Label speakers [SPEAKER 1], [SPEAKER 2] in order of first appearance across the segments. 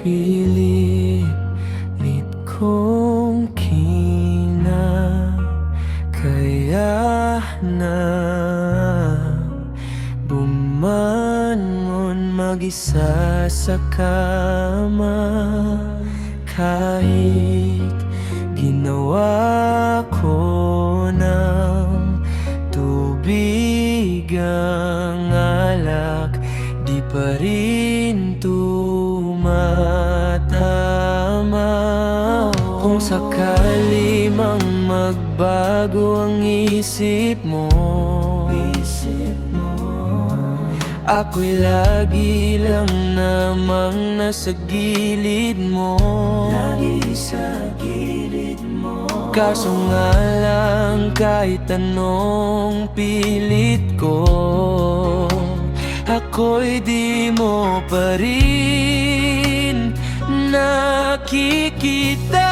[SPEAKER 1] Pilit kong kinakayanan bumangon mag-isa sa kama. Kahit ginawa ko ng tubig ang alak, di pa rin tumatama. Kung sakali mang magbago ang isip mo, ako'y lagi lang namang nasa gilid mo. Kaso nga lang kahit anong pilit ko, ako'y di mo pa rin nakikita.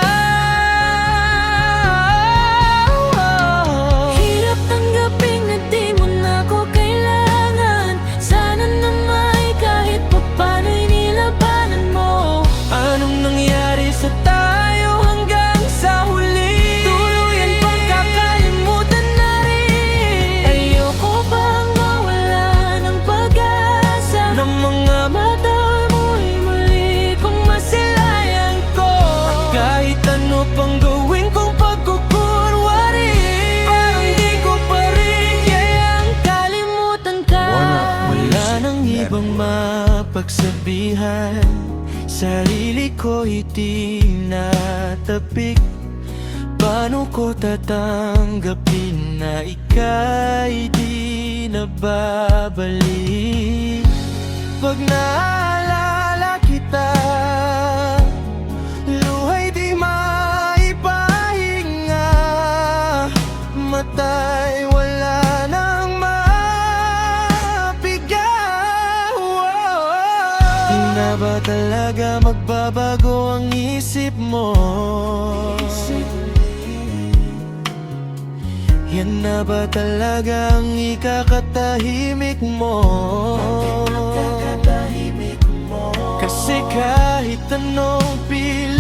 [SPEAKER 2] Hirap tanggapin na di mo na ko kailangan. Sana naman kahit papano'y nilabanan mo.
[SPEAKER 1] Anong nangyari sa tayo hanggang sa huli? Tuluyan bang kakalimutan na rin?
[SPEAKER 2] Ayoko bang mawala ng pag-asa
[SPEAKER 1] Ng mga
[SPEAKER 2] mata mo'y muli kong masilayan ko.
[SPEAKER 1] At kahit ano pang gawin kong pagkukunwari, parang di ko pa rin kayang
[SPEAKER 2] Kalimutan ka.
[SPEAKER 1] wala nang ibang mapagsabihan. Sarili ko itinatapik. Paano ko tatanggapin na ika'y di na babalik? Pag naalala kita, luha'y di maipahinga. Mata'y wala nang mapiga. Di na ba talaga magbabago ang isip mo? Yan na ba talaga ang ikakatahimik mo? Kasi kahit anong pili